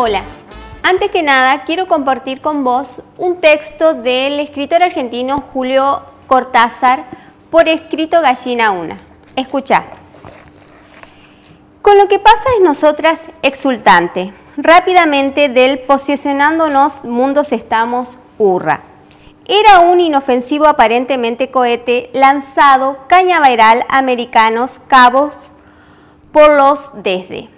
Hola, antes que nada quiero compartir con vos un texto del escritor argentino Julio Cortázar por escrito Gallina Una. Escuchá. Con lo que pasa es nosotras exultante, rápidamente del posesionándonos mundos estamos hurra. Era un inofensivo aparentemente cohete lanzado cañaveral americanos cabos por los desde.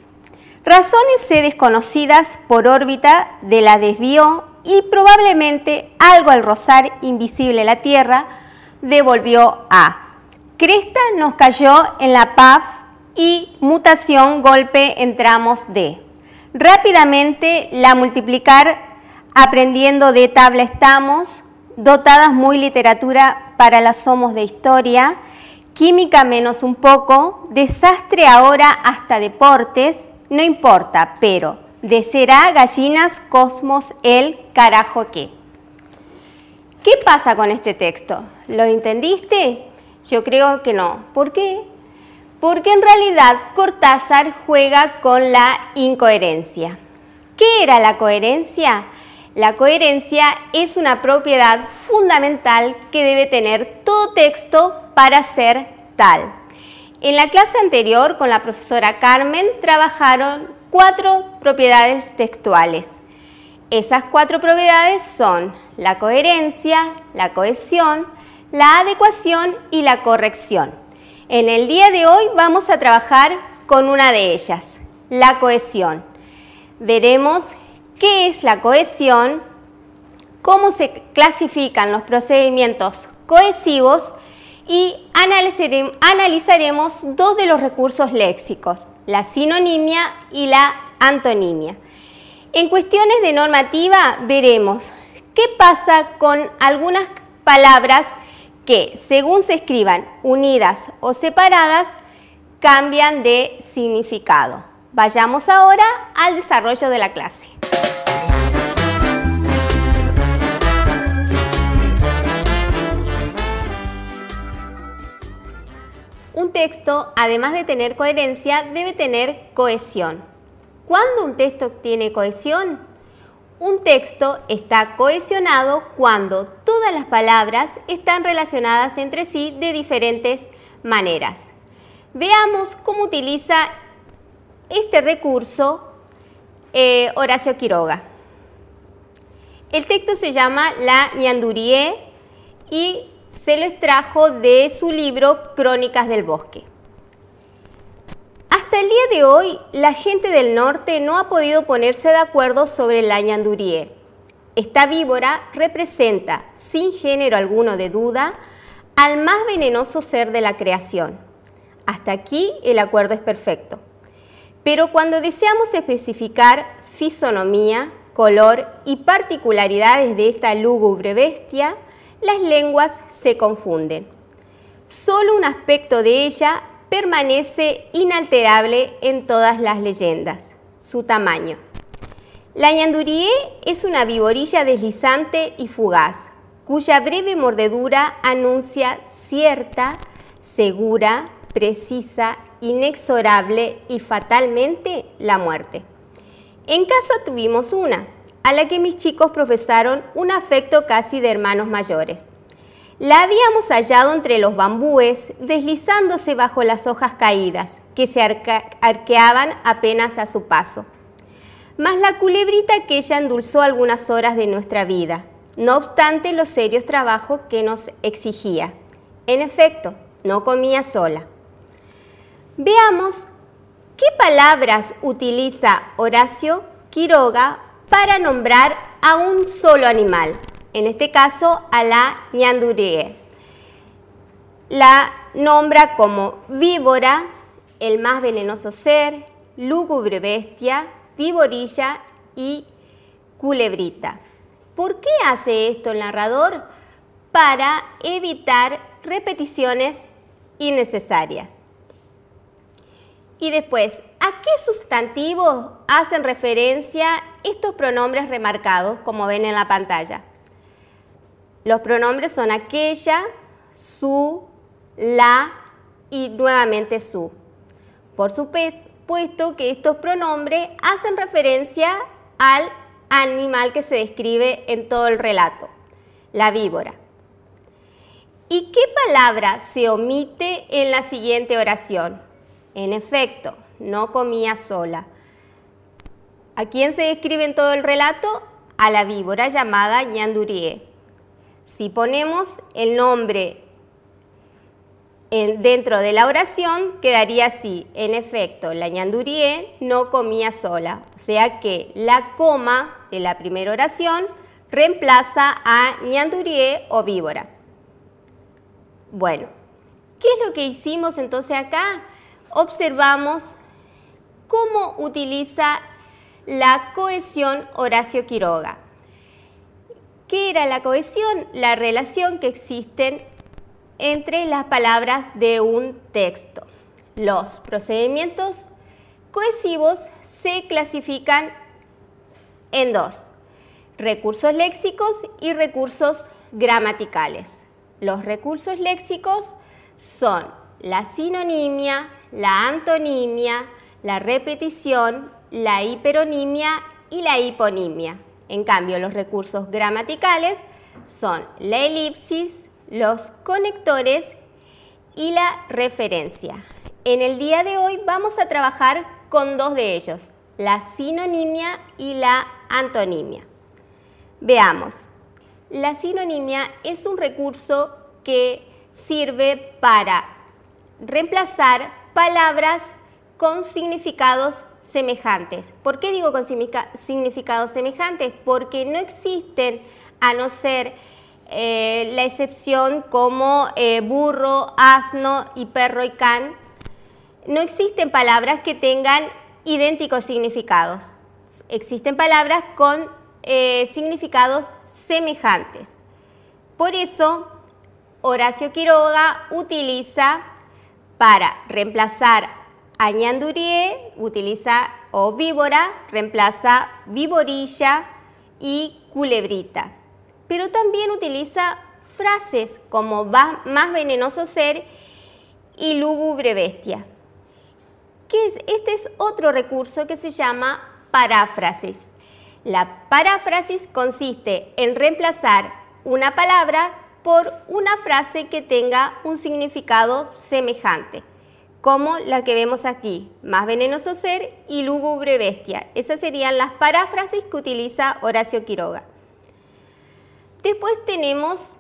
Razones desconocidas por órbita de la desvió y probablemente algo al rozar invisible la Tierra devolvió a. Cresta nos cayó en la PAF y mutación golpe entramos de. Rápidamente la multiplicar aprendiendo de tabla estamos, dotadas muy literatura para las somos de historia, química menos un poco, desastre ahora hasta deportes, no importa, pero de será gallinas, cosmos, el carajo qué. ¿Qué pasa con este texto? ¿Lo entendiste? Yo creo que no. ¿Por qué? Porque en realidad Cortázar juega con la incoherencia. ¿Qué era la coherencia? La coherencia es una propiedad fundamental que debe tener todo texto para ser tal. En la clase anterior con la profesora Carmen trabajaron 4 propiedades textuales. Esas 4 propiedades son la coherencia, la cohesión, la adecuación y la corrección. En el día de hoy vamos a trabajar con una de ellas, la cohesión. Veremos qué es la cohesión, cómo se clasifican los procedimientos cohesivos y analizaremos 2 de los recursos léxicos, la sinonimia y la antonimia. En cuestiones de normativa veremos qué pasa con algunas palabras que, según se escriban unidas o separadas, cambian de significado. Vayamos ahora al desarrollo de la clase. Un texto, además de tener coherencia, debe tener cohesión. ¿Cuándo un texto tiene cohesión? Un texto está cohesionado cuando todas las palabras están relacionadas entre sí de diferentes maneras. Veamos cómo utiliza este recurso Horacio Quiroga. El texto se llama La Ñandurié y se lo extrajo de su libro Crónicas del Bosque. Hasta el día de hoy, la gente del norte no ha podido ponerse de acuerdo sobre la ñandurié. Esta víbora representa, sin género alguno de duda, al más venenoso ser de la creación. Hasta aquí el acuerdo es perfecto. Pero cuando deseamos especificar fisonomía, color y particularidades de esta lúgubre bestia, las lenguas se confunden. Solo un aspecto de ella permanece inalterable en todas las leyendas, su tamaño. La ñandurié es una viborilla deslizante y fugaz, cuya breve mordedura anuncia cierta, segura, precisa, inexorable y fatalmente la muerte. En casa tuvimos una, a la que mis chicos profesaron un afecto casi de hermanos mayores. La habíamos hallado entre los bambúes, deslizándose bajo las hojas caídas, que se arqueaban apenas a su paso. Mas la culebrita aquella endulzó algunas horas de nuestra vida, no obstante los serios trabajos que nos exigía. En efecto, no comía sola. Veamos qué palabras utiliza Horacio Quiroga para nombrar a un solo animal, en este caso a la ñandurié. La nombra como víbora, el más venenoso ser, lúgubre bestia, viborilla y culebrita. ¿Por qué hace esto el narrador? Para evitar repeticiones innecesarias. Y después, ¿a qué sustantivos hacen referencia estos pronombres remarcados, como ven en la pantalla? Los pronombres son aquella, su, la y nuevamente su. Por supuesto que estos pronombres hacen referencia al animal que se describe en todo el relato, la víbora. ¿Y qué palabra se omite en la siguiente oración? En efecto, no comía sola. ¿A quién se describe en todo el relato? A la víbora llamada ñandurié. Si ponemos el nombre dentro de la oración, quedaría así: en efecto, la ñandurié no comía sola. O sea que la coma de la primera oración reemplaza a ñandurié o víbora. Bueno, ¿qué es lo que hicimos entonces acá? Observamos cómo utiliza la cohesión Horacio Quiroga. ¿Qué era la cohesión? La relación que existen entre las palabras de un texto. Los procedimientos cohesivos se clasifican en dos: recursos léxicos y recursos gramaticales. Los recursos léxicos son la sinonimia, la antonimia, la repetición, la hiperonimia y la hiponimia. En cambio, los recursos gramaticales son la elipsis, los conectores y la referencia. En el día de hoy vamos a trabajar con dos de ellos, la sinonimia y la antonimia. Veamos. La sinonimia es un recurso que sirve para reemplazar palabras con significados semejantes. ¿Por qué digo con significados semejantes? Porque no existen, a no ser la excepción como burro, asno y perro y can, no existen palabras que tengan idénticos significados. Existen palabras con significados semejantes. Por eso, Horacio Quiroga utiliza para reemplazar a ñandurié, o víbora, reemplaza víborilla y culebrita. Pero también utiliza frases como más venenoso ser y lúgubre bestia. Este es otro recurso que se llama paráfrasis. La paráfrasis consiste en reemplazar una palabra por una frase que tenga un significado semejante, como la que vemos aquí: más venenoso ser y lúgubre bestia. Esas serían las paráfrasis que utiliza Horacio Quiroga. Después tenemos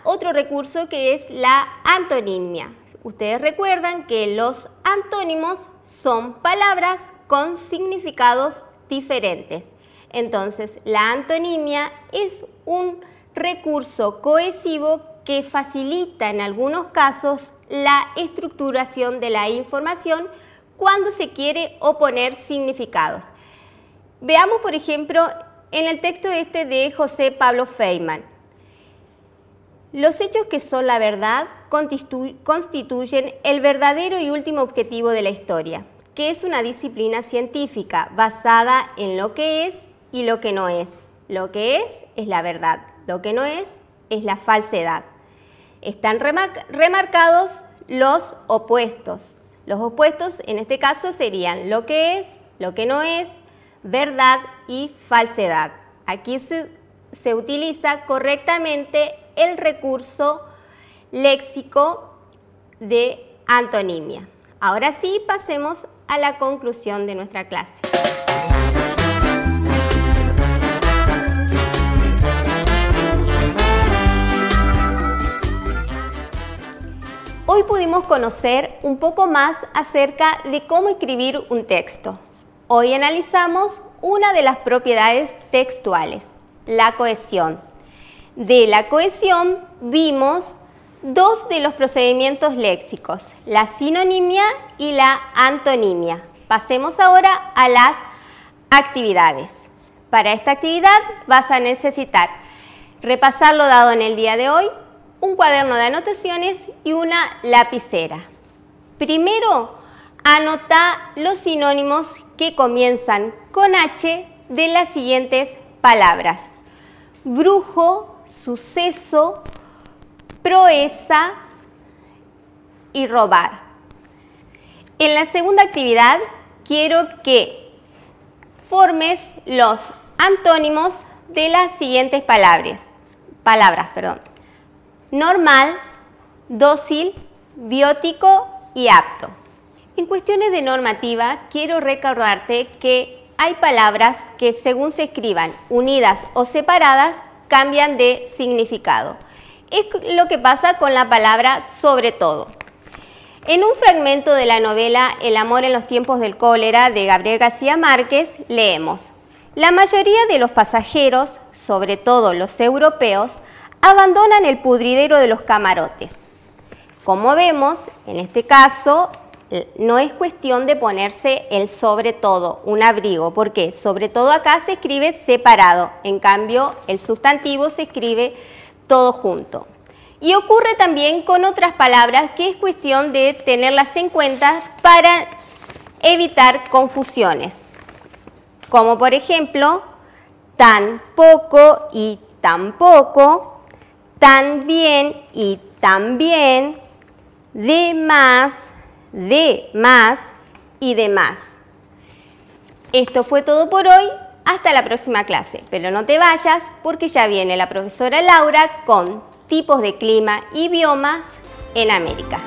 otro recurso que es la antonimia. Ustedes recuerdan que los antónimos son palabras con significados diferentes. Entonces, la antonimia es un recurso cohesivo que facilita en algunos casos la estructuración de la información cuando se quiere oponer significados. Veamos, por ejemplo, en el texto de José Pablo Feynman. Los hechos que son la verdad constituyen el verdadero y último objetivo de la historia, que es una disciplina científica basada en lo que es y lo que no es. Lo que es la verdad, lo que no es la falsedad. Están remarcados los opuestos. Los opuestos en este caso serían lo que es, lo que no es, verdad y falsedad. Aquí se utiliza correctamente el recurso léxico de antonimia. Ahora sí, pasemos a la conclusión de nuestra clase. Hoy pudimos conocer un poco más acerca de cómo escribir un texto. Hoy analizamos una de las propiedades textuales, la cohesión. De la cohesión vimos dos de los procedimientos léxicos, la sinonimia y la antonimia. Pasemos ahora a las actividades. Para esta actividad vas a necesitar repasar lo dado en el día de hoy, un cuaderno de anotaciones y una lapicera. Primero, anota los sinónimos que comienzan con H de las siguientes palabras: brujo, suceso, proeza y robar. En la segunda actividad quiero que formes los antónimos de las siguientes palabras. Normal, dócil, biótico y apto. En cuestiones de normativa, quiero recordarte que hay palabras que según se escriban unidas o separadas, cambian de significado. Es lo que pasa con la palabra sobre todo. En un fragmento de la novela El amor en los tiempos del cólera de Gabriel García Márquez, leemos: la mayoría de los pasajeros, sobre todo los europeos, abandonan el pudridero de los camarotes. Como vemos, en este caso, no es cuestión de ponerse el sobre todo, un abrigo, porque sobre todo acá se escribe separado, en cambio el sustantivo se escribe todo junto. Y ocurre también con otras palabras que es cuestión de tenerlas en cuenta para evitar confusiones, como por ejemplo, tan poco y tampoco, tan bien y también, de más y demás. Esto fue todo por hoy, hasta la próxima clase, pero no te vayas porque ya viene la profesora Laura con tipos de clima y biomas en América.